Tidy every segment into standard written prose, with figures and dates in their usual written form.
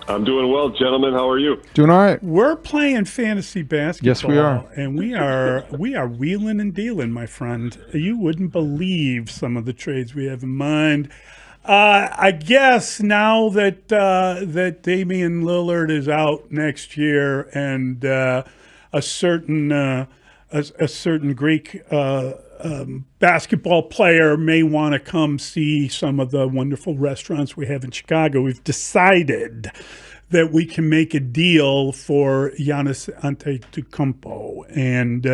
I'm doing well, gentlemen. How are you? Doing all right. We're playing fantasy basketball. Yes, we are. And we are wheeling and dealing, my friend. You wouldn't believe some of the trades we have in mind. I guess now that that Damian Lillard is out next year, and a certain Greek basketball player may want to come see some of the wonderful restaurants we have in Chicago, we've decided that we can make a deal for Giannis Antetokounmpo. And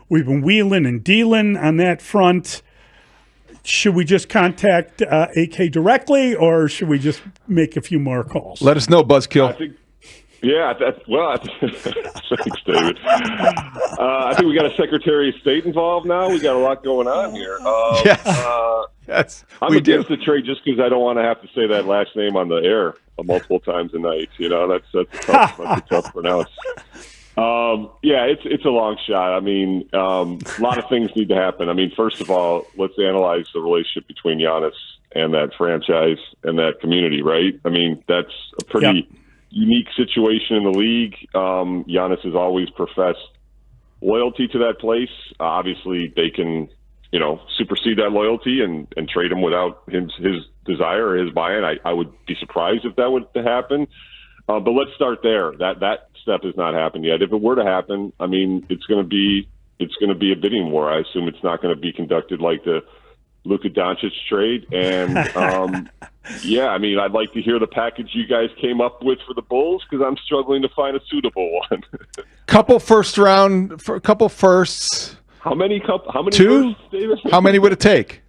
we've been wheeling and dealing on that front. Should we just contact AK directly, or should we just make a few more calls? Let us know, Buzzkill. Thanks, David. I think we got a Secretary of State involved now. We got a lot going on here. Yes, I'm against the trade just because I don't want to have to say that last name on the air multiple times a night. You know, that's a tough to pronounce. It's a long shot. I mean, a lot of things need to happen. I mean, first of all, let's analyze the relationship between Giannis and that franchise and that community, right? I mean, that's a pretty unique situation in the league. Giannis has always professed loyalty to that place. Obviously, they can, supersede that loyalty and trade him without his desire or his buy-in. I would be surprised if that would happen. But let's start there. That step has not happened yet. If it were to happen, I mean, it's going to be a bidding war. I assume it's not going to be conducted like the Luka Doncic trade. And I mean, I'd like to hear the package you guys came up with for the Bulls, because I'm struggling to find a suitable one. Couple firsts. How many? Two? Firsts, David? How many would it take?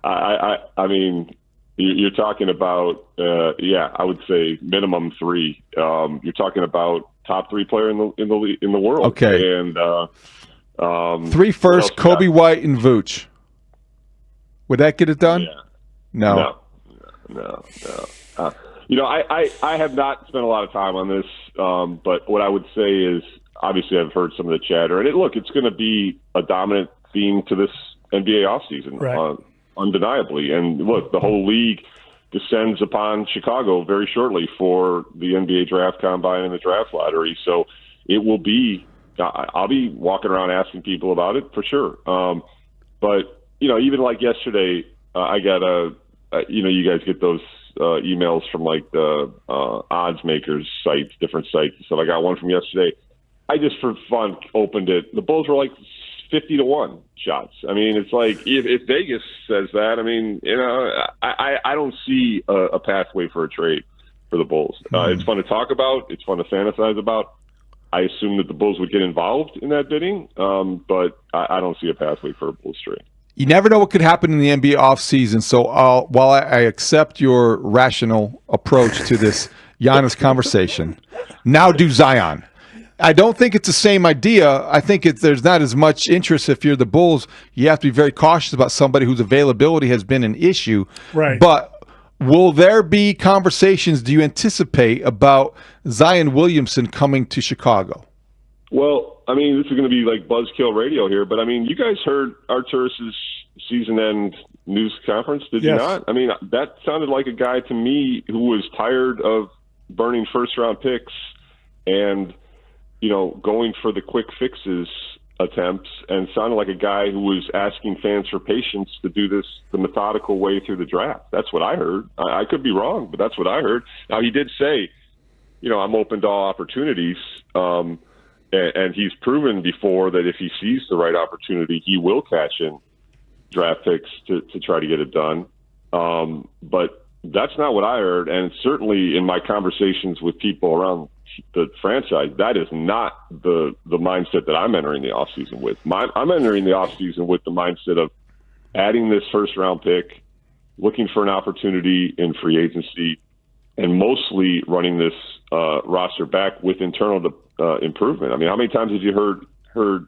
I mean, you're talking about, I would say minimum 3. You're talking about top 3 player in the world. Okay. And 3 firsts, Kobe White and Vooch. Would that get it done? Yeah. No. I have not spent a lot of time on this, but what I would say is, obviously, I've heard some of the chatter, and it's going to be a dominant theme to this NBA offseason. Right. Undeniably. And look, the whole league descends upon Chicago very shortly for the NBA draft combine and the draft lottery. So it will be, I'll be walking around asking people about it for sure. But, even like yesterday, I got you guys get those emails from like the odds makers sites, different sites. So I got one from yesterday. I just, for fun, opened it. The Bulls were like 50-1 shots. I mean, it's like if Vegas says that, I mean, I don't see a pathway for a trade for the Bulls. It's fun to talk about. It's fun to fantasize about. I assume that the Bulls would get involved in that bidding, but I don't see a pathway for a Bulls trade. You never know what could happen in the NBA offseason. So while I accept your rational approach to this Giannis conversation, now do Zion. I don't think it's the same idea. I think there's not as much interest if you're the Bulls. You have to be very cautious about somebody whose availability has been an issue. Right. But will there be conversations, do you anticipate, about Zion Williamson coming to Chicago? Well, I mean, this is going to be like buzzkill radio here, but I mean, you guys heard Arturas's season-end news conference, did you not? I mean, that sounded like a guy to me who was tired of burning first-round picks and going for the quick fixes attempts, and sounded like a guy who was asking fans for patience to do this the methodical way through the draft. That's what I heard. I could be wrong, but that's what I heard. Now, he did say, I'm open to all opportunities, and he's proven before that if he sees the right opportunity, he will cash in draft picks to try to get it done. But that's not what I heard, and certainly in my conversations with people around the franchise, that is not the mindset that I'm entering the offseason with. I'm entering the offseason with the mindset of adding this first-round pick, looking for an opportunity in free agency, and mostly running this roster back with internal improvement. I mean, how many times have you heard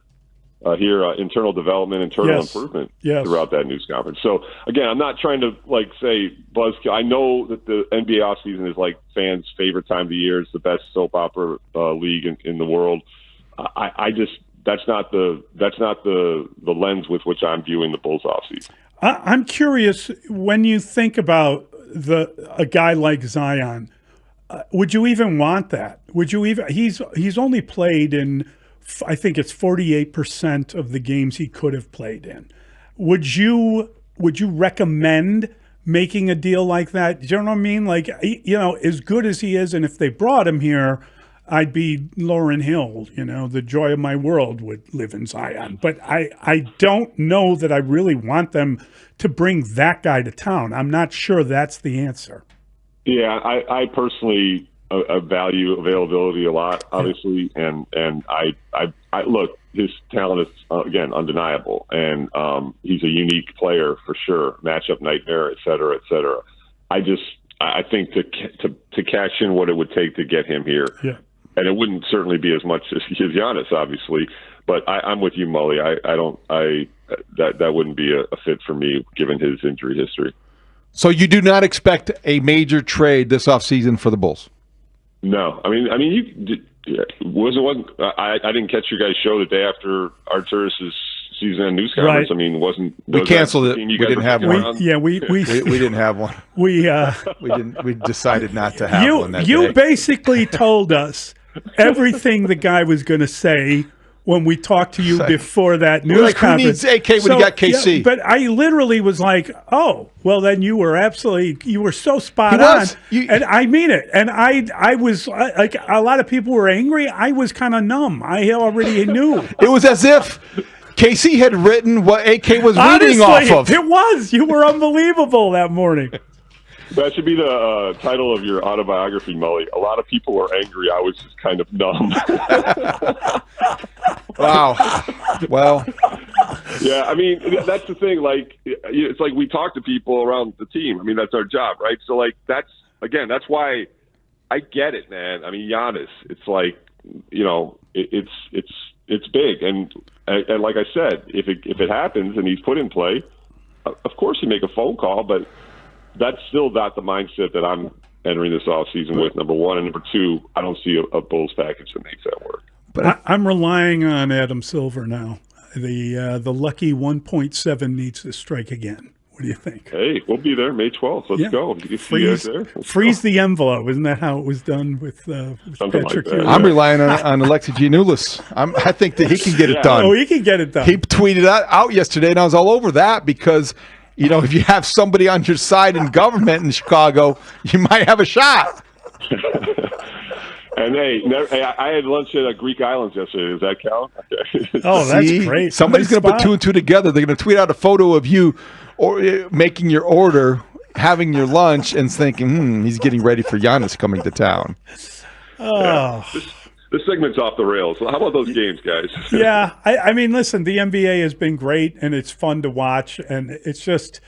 internal development, internal improvement throughout that news conference? So again, I'm not trying to say buzzkill. I know that the NBA offseason is like fans' favorite time of the year. It's the best soap opera league in the world. I just that's not the lens with which I'm viewing the Bulls offseason. I'm curious, when you think about a guy like Zion, would you even want that? Would you even? He's only played in, I think it's 48% of the games he could have played in. Would you recommend making a deal like that? Do you know what I mean? Like, as good as he is, and if they brought him here, I'd be Lauryn Hill, the joy of my world would live in Zion. But I don't know that I really want them to bring that guy to town. I'm not sure that's the answer. Yeah, I personally value availability a lot, obviously, and I look, his talent is again undeniable, and he's a unique player for sure, matchup nightmare, et cetera, et cetera. I think to cash in what it would take to get him here, yeah. And it wouldn't certainly be as much as Giannis, obviously, but I'm with you, Mully. That wouldn't be a fit for me given his injury history. So you do not expect a major trade this offseason for the Bulls? No, I mean, I didn't catch your guys' show the day after Arturas's season end news conference. Right. I mean, we canceled it? We didn't have one. We didn't have one. We didn't. We decided not to have one that You day. basically told us everything the guy was going to say when we talked to you before that news conference. Who needs AK when you got KC? Yeah, but I literally was like, oh, well, then you were so spot on. And I mean it. And I was like, a lot of people were angry. I was kind of numb. I already knew. It was as if KC had written what AK was reading off of. It was. You were unbelievable that morning. That should be the title of your autobiography, Mully. A lot of people were angry. I was just kind of numb. Wow. Well. Yeah, I mean, that's the thing. Like, it's like we talk to people around the team. I mean, that's our job, right? So, like, that's why I get it, man. I mean, Giannis, it's like, it's big. And like I said, if it happens and he's put in play, of course you make a phone call, but that's still not the mindset that I'm entering this offseason with, number one. And number two, I don't see a Bulls package that makes that work. But I'm relying on Adam Silver now. The lucky 1.7 needs to strike again. What do you think? Hey, we'll be there May 12th. Let's go. You Freeze the envelope. Isn't that how it was done with Patrick Ewing? I'm relying on Alexis Giannoulis. I think that he can get it done. Oh, he can get it done. He tweeted out yesterday, and I was all over that because – if you have somebody on your side in government in Chicago, you might have a shot. And I had lunch at Greek Islands yesterday. Does that count? Oh, that's great. Somebody's going to put 2 and 2 together. They're going to tweet out a photo of you or making your order, having your lunch, and thinking, he's getting ready for Giannis coming to town. Oh. Yeah. This segment's off the rails. How about those games, guys? Yeah. I mean, listen, the NBA has been great, and it's fun to watch. And it's just,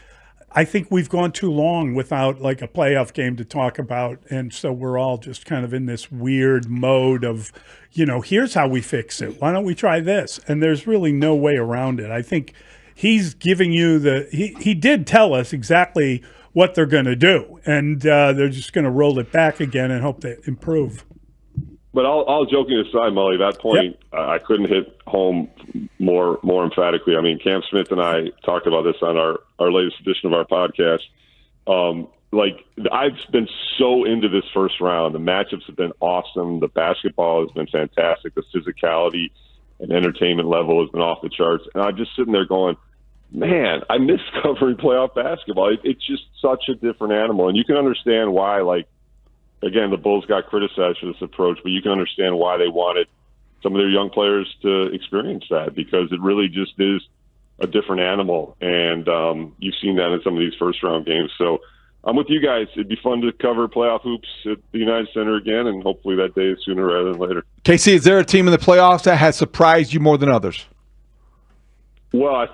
I think we've gone too long without, like, a playoff game to talk about. And so we're all just kind of in this weird mode of, here's how we fix it. Why don't we try this? And there's really no way around it. I think he's giving you he did tell us exactly what they're going to do. And they're just going to roll it back again and hope they improve. But all joking aside, Mully, that point, yep. I couldn't hit home more emphatically. I mean, Cam Smith and I talked about this on our latest edition of our podcast. I've been so into this first round. The matchups have been awesome. The basketball has been fantastic. The physicality and entertainment level has been off the charts. And I'm just sitting there going, man, I miss covering playoff basketball. It's just such a different animal. And you can understand why, again, the Bulls got criticized for this approach, but you can understand why they wanted some of their young players to experience that, because it really just is a different animal. And you've seen that in some of these first-round games. So I'm with you guys. It'd be fun to cover playoff hoops at the United Center again, and hopefully that day is sooner rather than later. KC, is there a team in the playoffs that has surprised you more than others? Well, I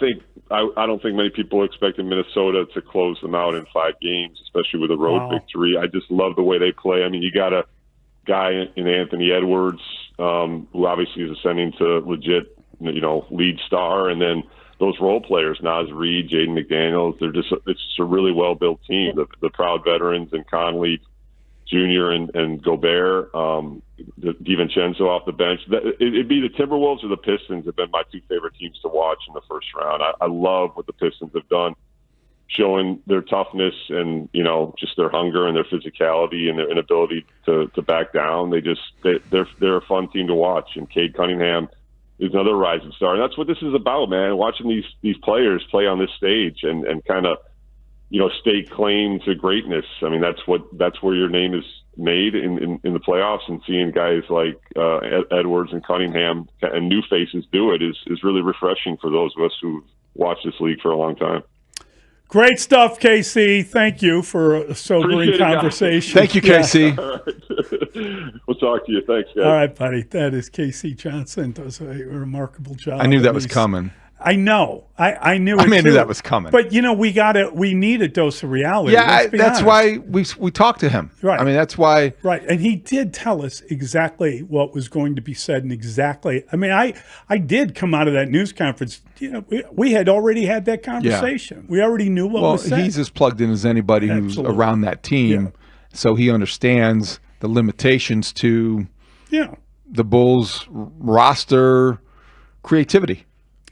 don't think many people expected Minnesota to close them out in 5 games, especially with a road victory. I just love the way they play. I mean, you got a guy in Anthony Edwards, who obviously is ascending to legit, lead star, and then those role players, Naz Reid, Jaden McDaniels. It's just a really well built team. The proud veterans and Conley Jr. and Gobert, DiVincenzo off the bench. It'd be the Timberwolves or the Pistons have been my 2 favorite teams to watch in the first round. I love what the Pistons have done showing their toughness and, just their hunger and their physicality and their inability to back down. They're a fun team to watch. And Cade Cunningham is another rising star. And that's what this is about, man. Watching these players play on this stage and kind of, stake claim to greatness. I mean, that's where your name is made in the playoffs, and seeing guys like Edwards and Cunningham and new faces do it is really refreshing for those of us who've watched this league for a long time. Great stuff, KC. Thank you for a sobering conversation. Thank you, KC. Yeah. All right. We'll talk to you. Thanks, guys. All right, buddy. That is KC Johnson. Does a remarkable job. I knew that was coming. I know. I knew it. I knew that was coming. But we need a dose of reality. Yeah, that's why we talked to him. Right. I mean, that's why. Right. And he did tell us exactly what was going to be said and exactly. I mean, I did come out of that news conference. We had already had that conversation. Yeah. We already knew what was said. Well, he's as plugged in as anybody who's around that team. Yeah. So he understands the limitations to the Bulls roster creativity.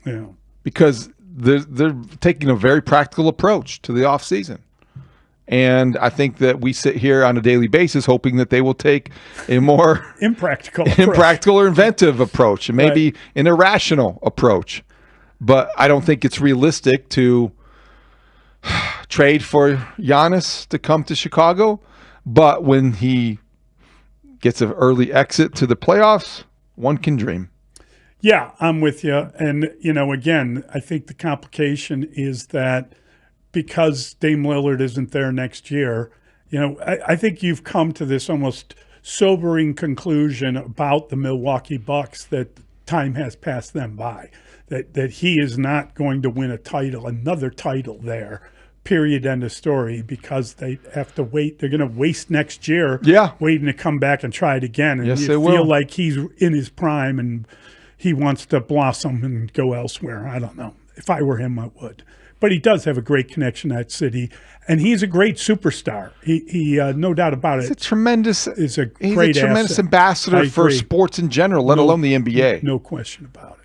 Yeah. Because they're taking a very practical approach to the offseason. And I think that we sit here on a daily basis hoping that they will take a more impractical or inventive approach, and maybe an irrational approach. But I don't think it's realistic to trade for Giannis to come to Chicago. But when he gets an early exit to the playoffs, one can dream. Yeah, I'm with you. And, again, I think the complication is that because Dame Lillard isn't there next year, I think you've come to this almost sobering conclusion about the Milwaukee Bucks that time has passed them by, that he is not going to win another title there, period, end of story, because they have to wait. They're going to waste next year waiting to come back and try it again. And yes, you they feel will. like he's in his prime and he wants to blossom and go elsewhere. I don't know. If I were him, I would. But he does have a great connection to that city, and he's a great superstar. He no doubt about it. He's a tremendous asset. ambassador for sports in general, let alone the NBA. No question about it.